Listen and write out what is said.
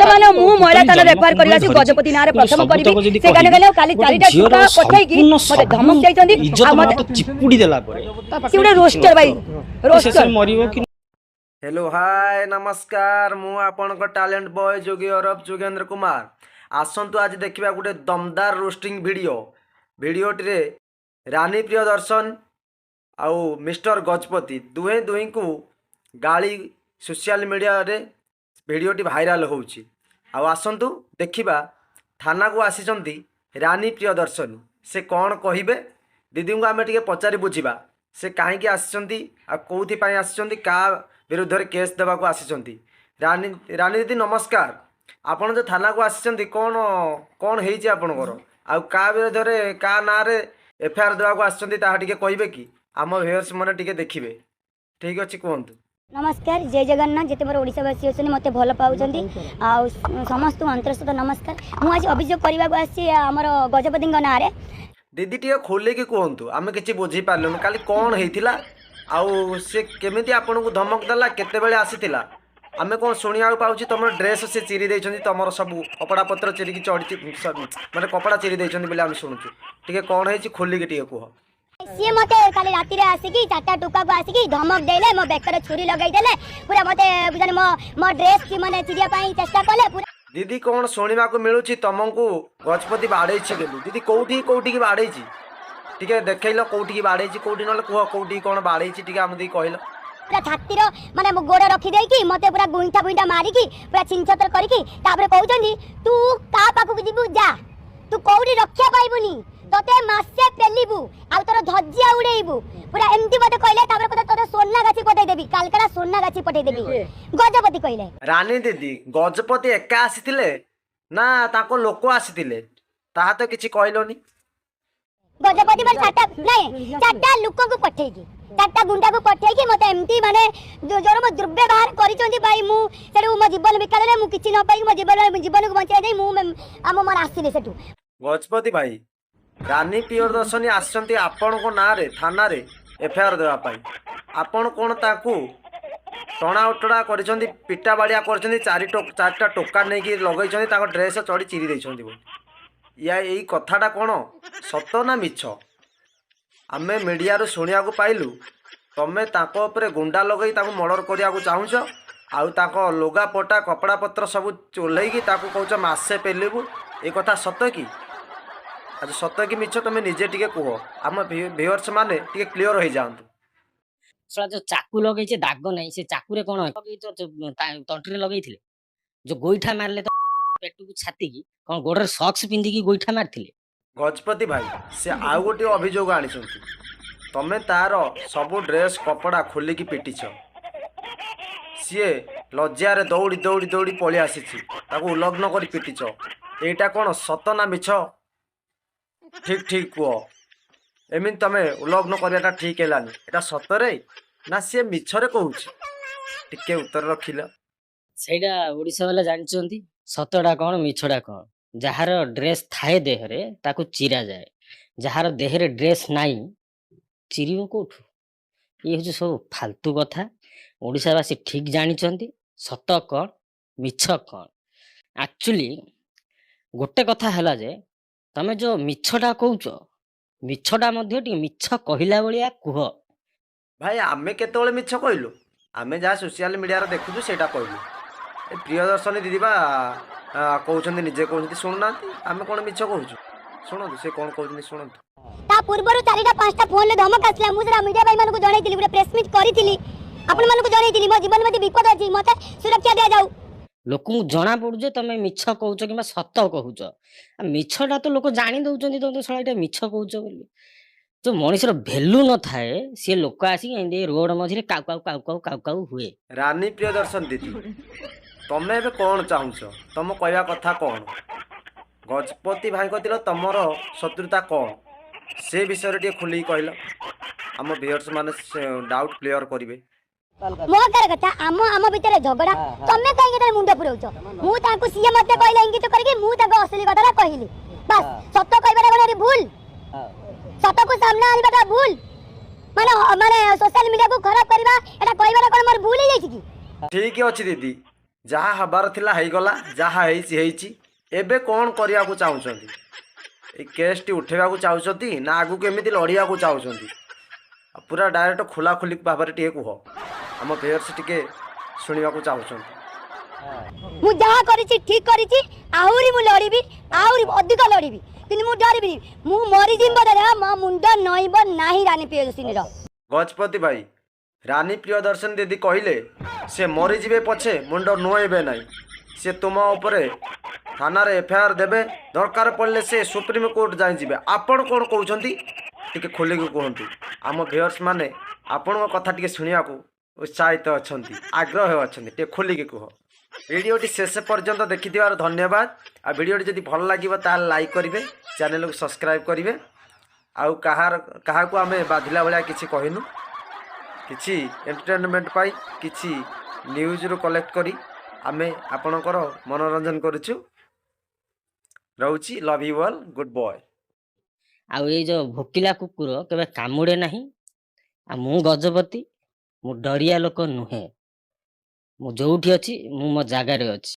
वर्तमान मु महिला थाना एफआईआर करला सी गजपति नारे प्रथम करबी से गाने गाले काली चारिटा टुका पठाई की मते धमक जाइछंदी आ मते चिपुडी देला परे सिउडे रोस्टर भाई रोस्टर मरिबो कि हेलो हाय नमस्कार मु आपनक टैलेंट बॉय जोगी अरब जोगेंद्र कुमार आसंतु आज देखिबा गुटे दमदार रोस्टिंग वीडियोटी रे रानी प्रियदर्शन आउ मिस्टर गजपति दुहे दुही को गाली सोशल मीडिया रे वीडियोटी भाइराल होउची आउ आसंतु देखिबा थाना को आसीचंती रानी प्रियदर्शन से कौन कहिबे दीदी को आमे टिके पचारि बुझिबा से कहीं आसीचंती आ कोथि पई आसीचंती का विरुद्ध रे केस देवा को आसीचंती रानी रानी दीदी नमस्कार आपण जो थाना को आसीचंती कौन कौन हेइची आपनकर आ का विरुद्ध रे का ना रे एफआईआर देवा को आसीचंती ता टिके कहिबे कि आम व्यूअर्स माने टिके देखिबे ठीक अछि कोंतु नमस्कार जय जगन्नाथ जिते मोर ओडिशावासी अच्छे मत भल पाँच समस्त अंतरस्थ नमस्कार मुझे अभियोग करने आसी आमर गजपति ना दीदी टे खोल कि कहतु आम कि बुझी पार्लुन काली कौन होता आउ से केमी आपन को धमक देला केते बेले आसीथिला आमे कौन शुणा पाऊँ तुम ड्रेस से चिरी देइछंती तुमर सब कपड़ा पत्र चिरिकी चढ़ी माने कपड़ा चिरी देइछंती बोले आम शुणुचु टिके कौन है खोलिकी टिके कह सी मते काली राति रे आसिकी चारटा टुका को आसिकी धमक देले मो बेकर छुरी लगाई देले पूरा मते बुझानी मो ड्रेस की माने चिरिया पाई चेष्टा कले पूरा दीदी कौन शुणा को मिलूची तुमको गजपति बाड़ेछि बोली दीदी कोठी कोठी की बाड़ेछि टिके देखैलो कोठी की बाड़ेछि कोठी नले कह कोठी कौन बाड़ेछि टिके हम दी कहलो पूरा छाती रो माने मो गोड़ रखी देई की मते पूरा गुंठा गुंठा मारी की पूरा छिनछतर करी की तापर कहउचंदी तू का पाखु जीबू जा तू कोठी रक्षा पाइबुनी तोते मासे पेलिबू आ तोर धज्जिया उड़ेइबू पूरा एमती मते कहले तापर कते तोते सोना गाछी पठै देबी कालकड़ा सोना गाछी पठै देबी गजपति कहले रानी दीदी गजपति एका आसीथिले ना ताको लोक आसीथिले ताहा तो किछि कहलोनी गजपति पर चारटा लोक को पठेगी चारटा गुंडा को पठेगी मते एमती माने जोर मो दुर्व्यवहार करिचोंदी भाई मु सेडू मो जीवन बिकाले मु किछि न पाई मो जीवन को बचाई दे मु आम मन आसीले सेटू गजपति भाई रानी प्रियदर्शनी आसचंती आपण को ना रे थाना रे एफआईआर देवा पाई आपण कोन ताकू टणा उटड़ा करिसंती पिटा बाड़िया करचंती चारटा टोका नै कि लगैचंती ताको ड्रेस चढ़ी चिरी दैचंती बोली या एई कथाटा कोन सत ना मिछ आमे मीडिया रो सुनिया को पाइलु तमे ताको ऊपर गुंडा लगई ताको मर्डर करिया को चाहुछ आउ ताको लोगा पटा कपड़ा पत्र सब चोलै कि ताको कहउछ मासे पेलेबू ए कथा सत कि आज सत कि मिछ तमे निजे टिके कह आम व्यूअर्स माने टिके क्लियर हो जांतु सला जो चाकू लगेइछे दाग नै से चाकू रे कोन तंटरी लगेइथिले जो गोइठा मारले तो पेटू को छाती की कोन गोडर सॉक्स पिंदी की गोइठा मारथिले गजपति भाई से आउ गोटे अभियोग आनिसंती तमे तार सब ड्रेस कपड़ा खोली की पिटिछ सीए लज्जा रे दौड़ी दौड़ी दौड़ी पळि आसीछि ताको उल्लग्न करी पिटिछ एटा कोन सत ना मिछ ठीक ठीक कह एमिन तमे उल्लग्न करियाटा ठीक हेलानी एटा सतरे ना सी मिछरे कहूछि टिके उत्तर रखिला सेडा ओडिसा वाला जानचंती सतडा कोन मिछडा कोन जहार ड्रेस थाए देह रे ताकू चिरा जाए जहार देह रे ड्रेस नाही चिरियो कोठु ये हो सब फालतू कथा ओडिसावासी ठीक जानिचंती सत कोन मिछ कोन एक्चुअली गोटे कथा हला जे तमे जो मिछटा कहउछ मिछटा मध्ये टी मिछ कहिला बलिया कुह भाई आमे केतोले मिछ कहलु आमे जा सोशल मीडिया रे देखुछु सेटा कहलु ए प्रियदर्शनी दीदी बा कहउछन्ती निजे कहउछन्ती सुननांती आमे कोन मिछ कहउछु सुनंतु से कोन कहउछन्ती सुनंतु ता पूर्वरु चारिटा पांचटा फोन ले धमक आसला मु जरा मीडिया भाई मानको जणाइतिली गुटे प्रेस मीट करितिली आपन मानको जणाइतिली मो जीवन मध्ये विपद अछि मते सुरक्षा दिया जाऊ लोक जना पड़ू जे तमे मिछ कहउछ कि सत कहउछ मिछटा तो लोक जानी दउचंती तो सळा एटा मिछ कहउछ बोली जो मनुष्यर भेल्यू न थाए सी लोक आसी एंदे रोड मझिरे cow cow cow cow cow cow हुए रानी प्रियदर्शन दीदी तमे एबे कोन चाहुछ तम कहया कथा कोन गजपति भाई कतिलो तमर शत्रुता कोन से विषय रे खुली कहलो हम व्यूअर्स माने डाउट क्लियर करिवे मो कर कथा आम भितर झगड़ा तमे कहीं के मुंड पुरौछ मु ताको सीए मते कहला इंगित करके मु ताको असली कथा कहली बस सत्य कहबा रे भूल सत्य को सामने आनिबाटा भूल माने सोशल मीडिया को खराब करबा एटा कहबा कोन मोर भूल हे जाई छी ठीक अछि दीदी ଯାହା ହେବାର ଥିଲା ହେଇଗଲା, ଯାହା ହେଇଛି ହେଇଛି। ଏବେ କ'ଣ କରିବାକୁ ଚାହୁଁଛନ୍ତି? ଏଇ କେସ୍ଟି ଉଠେଇବାକୁ ଚାହୁଁଛନ୍ତି ନା ଆଗକୁ ଏମିତି ଲଢ଼ିବାକୁ ଚାହୁଁଛନ୍ତି? ପୁରା ଡାଇରେକ୍ଟ ଖୋଲାଖୋଲି ଭାବରେ ଟିକେ କୁହ, ଆମ ଭିଉୟର୍ସ ଟିକେ ଶୁଣିବାକୁ ଚାହୁଁଛନ୍ତି। ମୁଁ ଯାହା କରିଛି ଠିକ କରିଛି, ଆହୁରି ମୁଁ ଲଢ଼ିବି, ଆହୁରି ଅଧିକ ଲଢ଼ିବି, କିନ୍ତୁ ମୁଁ ଡରିବିନି। ମୁଁ ମରିଯିବି ବୋଧେ ମୋ ମୁଣ୍ଡ ନଇବ ନାହିଁ ରାନୀ ପ୍ରିୟଦର୍ଶିନୀର। ଗଜପତି ଭାଇ, ରାନୀ ପ୍ରିୟଦର୍ଶିନୀ ଦିଦି କହିଲେ ସେ ମରିଯିବେ ପଛେ ମୁଣ୍ଡ ନୁଆଇବେ ନାହିଁ। ସେ ତୁମ ଉପରେ ଥାନାରେ ଏଫଆଇଆର ଦେବେ, ଦରକାର ପଡ଼ିଲେ ସେ ସୁପ୍ରିମକୋର୍ଟ ଯାଇ ଯିବେ। ଆପଣ କ'ଣ କହୁଛନ୍ତି ଟିକେ ଖୋଲିକି କୁହନ୍ତୁ। ଆମ ଭିଉୟର୍ସ ମାନେ ଆପଣଙ୍କ କଥା ଟିକେ ଶୁଣିବାକୁ ଉତ୍ସାହିତ ଅଛନ୍ତି, ଆଗ୍ରହ ଅଛନ୍ତି, ଟିକେ ଖୋଲିକି କୁହ। ଭିଡ଼ିଓଟି ଶେଷ ପର୍ଯ୍ୟନ୍ତ ଦେଖିଥିବାରୁ ଧନ୍ୟବାଦ। ଆଉ ଭିଡ଼ିଓଟି ଯଦି ଭଲ ଲାଗିବ ତାହେଲେ ଲାଇକ୍ କରିବେ, ଚ୍ୟାନେଲକୁ ସବସ୍କ୍ରାଇବ୍ କରିବେ। ଆଉ କାହାକୁ ଆମେ ବାଧିଲା ଭଳିଆ କିଛି କହିନୁ, କିଛି ଏଣ୍ଟରଟେନମେଣ୍ଟ ପାଇଁ କିଛି ନ୍ୟୁଜ୍ରୁ କଲେକ୍ଟ କରି ଆମେ ଆପଣଙ୍କର ମନୋରଞ୍ଜନ କରୁଛୁ। ରହୁଛି, love you all, good boy. ଆଉ ଏଇ ଯୋଉ ଭୋକିଲା କୁକୁର କେବେ କାମୁଡେ ନାହିଁ। ଆଉ ମୁଁ ଗଜପତି, ମୁଁ ଡରିଆ ଲୋକ ନୁହେଁ। ମୁଁ ଯୋଉଠି ଅଛି ମୁଁ ମୋ ଜାଗାରେ ଅଛି।